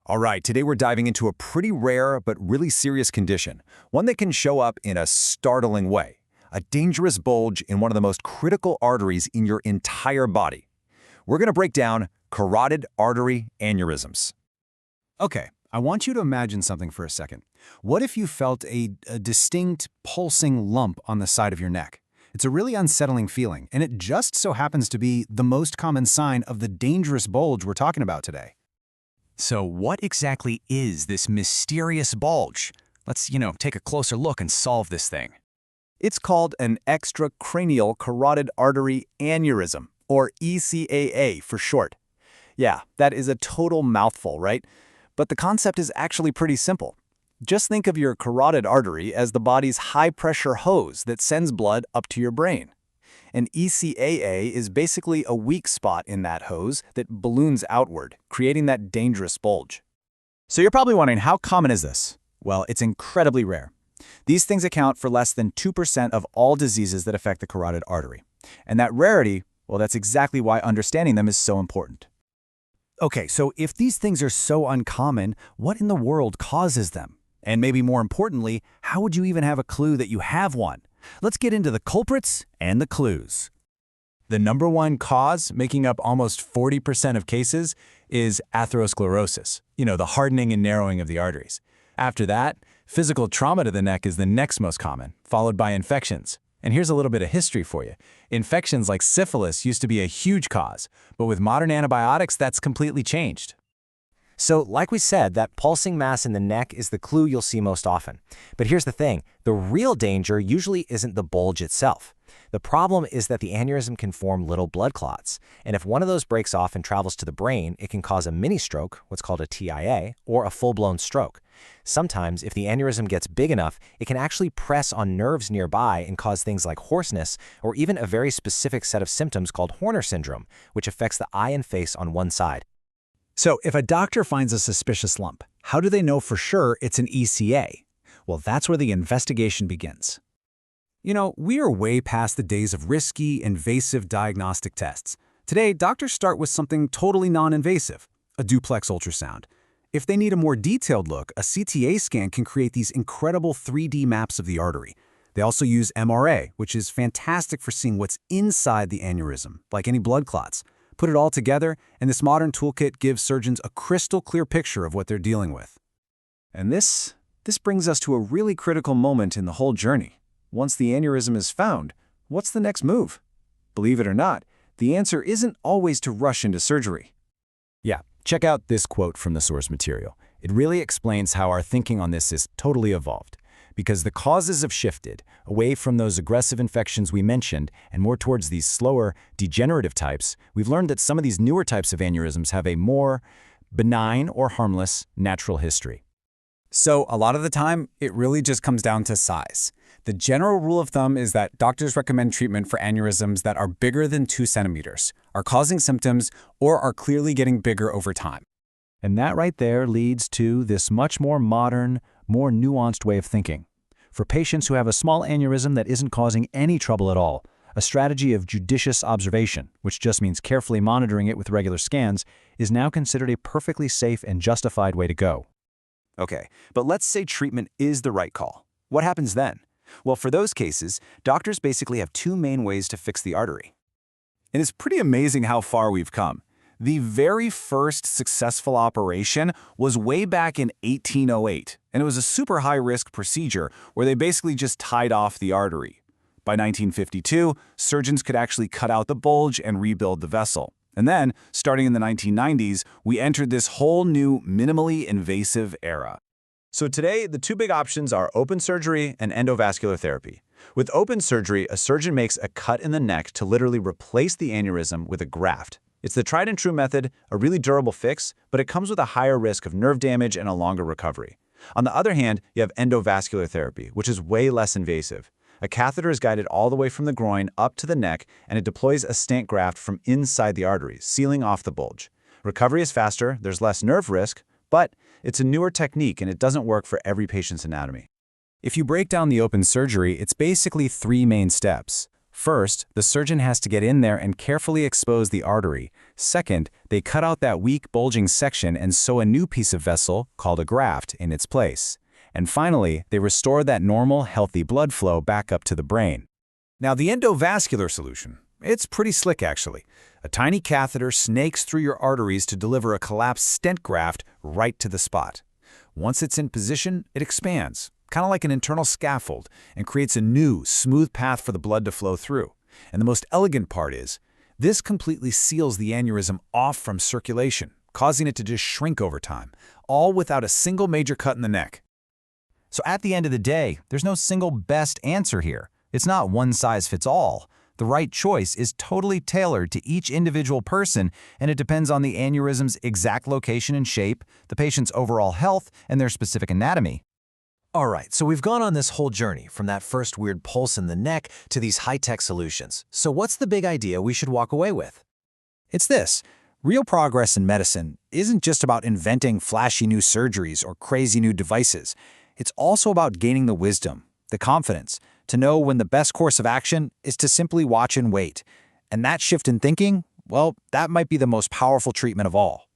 All right, today we're diving into a pretty rare but really serious condition, one that can show up in a startling way, a dangerous bulge in one of the most critical arteries in your entire body. We're going to break down carotid artery aneurysms. Okay, I want you to imagine something for a second. What if you felt a distinct pulsing lump on the side of your neck? It's a really unsettling feeling, and it just so happens to be the most common sign of the dangerous bulge we're talking about today. So what exactly is this mysterious bulge? Let's, take a closer look and solve this thing. It's called an extracranial carotid artery aneurysm, or ECAA for short. Yeah, that is a total mouthful, right? But the concept is actually pretty simple. Just think of your carotid artery as the body's high-pressure hose that sends blood up to your brain. An ECAA is basically a weak spot in that hose that balloons outward, creating that dangerous bulge. So you're probably wondering, how common is this? Well, it's incredibly rare. These things account for less than 2% of all diseases that affect the carotid artery. And that rarity, well, that's exactly why understanding them is so important. Okay, so if these things are so uncommon, what in the world causes them? And maybe more importantly, how would you even have a clue that you have one? Let's get into the culprits and the clues. The number one cause, making up almost 40% of cases, is atherosclerosis, the hardening and narrowing of the arteries. After that, physical trauma to the neck is the next most common, followed by infections. And here's a little bit of history for you. Infections like syphilis used to be a huge cause, but with modern antibiotics, that's completely changed. So, like we said, that pulsing mass in the neck is the clue you'll see most often. But here's the thing, the real danger usually isn't the bulge itself. The problem is that the aneurysm can form little blood clots, and if one of those breaks off and travels to the brain, it can cause a mini-stroke, what's called a TIA, or a full-blown stroke. Sometimes, if the aneurysm gets big enough, it can actually press on nerves nearby and cause things like hoarseness, or even a very specific set of symptoms called Horner syndrome, which affects the eye and face on one side. So if a doctor finds a suspicious lump, how do they know for sure it's an ECA? Well, that's where the investigation begins. We are way past the days of risky, invasive diagnostic tests. Today, doctors start with something totally non-invasive, a duplex ultrasound. If they need a more detailed look, a CTA scan can create these incredible 3D maps of the artery. They also use MRA, which is fantastic for seeing what's inside the aneurysm, like any blood clots. Put it all together, and this modern toolkit gives surgeons a crystal clear picture of what they're dealing with. And this brings us to a really critical moment in the whole journey. Once the aneurysm is found, what's the next move? Believe it or not, the answer isn't always to rush into surgery. Yeah, check out this quote from the source material. It really explains how our thinking on this is totally evolved. Because the causes have shifted away from those aggressive infections we mentioned and more towards these slower, degenerative types, we've learned that some of these newer types of aneurysms have a more benign or harmless natural history. So a lot of the time, it really just comes down to size. The general rule of thumb is that doctors recommend treatment for aneurysms that are bigger than 2 centimeters, are causing symptoms, or are clearly getting bigger over time. And that right there leads to this much more modern, more nuanced way of thinking. For patients who have a small aneurysm that isn't causing any trouble at all, a strategy of judicious observation, which just means carefully monitoring it with regular scans, is now considered a perfectly safe and justified way to go. Okay, but let's say treatment is the right call. What happens then? Well, for those cases, doctors basically have 2 main ways to fix the artery. And it's pretty amazing how far we've come. The very first successful operation was way back in 1808, and it was a super high-risk procedure where they basically just tied off the artery. By 1952, surgeons could actually cut out the bulge and rebuild the vessel. And then, starting in the 1990s, we entered this whole new minimally invasive era. So today, the 2 big options are open surgery and endovascular therapy. With open surgery, a surgeon makes a cut in the neck to literally replace the aneurysm with a graft. It's the tried and true method, a really durable fix, but it comes with a higher risk of nerve damage and a longer recovery. On the other hand, you have endovascular therapy, which is way less invasive. A catheter is guided all the way from the groin up to the neck, and it deploys a stent graft from inside the arteries, sealing off the bulge. Recovery is faster, there's less nerve risk, but it's a newer technique and it doesn't work for every patient's anatomy. If you break down the open surgery, it's basically 3 main steps. First, the surgeon has to get in there and carefully expose the artery. Second, they cut out that weak, bulging section and sew a new piece of vessel, called a graft, in its place. And finally, they restore that normal, healthy blood flow back up to the brain. Now, the endovascular solution, it's pretty slick actually. A tiny catheter snakes through your arteries to deliver a collapsed stent graft right to the spot. Once it's in position, it expands, kind of like an internal scaffold, and creates a new, smooth path for the blood to flow through. And the most elegant part is, this completely seals the aneurysm off from circulation, causing it to just shrink over time, all without a single major cut in the neck. So at the end of the day, there's no single best answer here. It's not one size fits all. The right choice is totally tailored to each individual person, and it depends on the aneurysm's exact location and shape, the patient's overall health, and their specific anatomy. All right, so we've gone on this whole journey from that first weird pulse in the neck to these high-tech solutions. So what's the big idea we should walk away with? It's this. Real progress in medicine isn't just about inventing flashy new surgeries or crazy new devices. It's also about gaining the wisdom, the confidence, to know when the best course of action is to simply watch and wait. And that shift in thinking, well, that might be the most powerful treatment of all.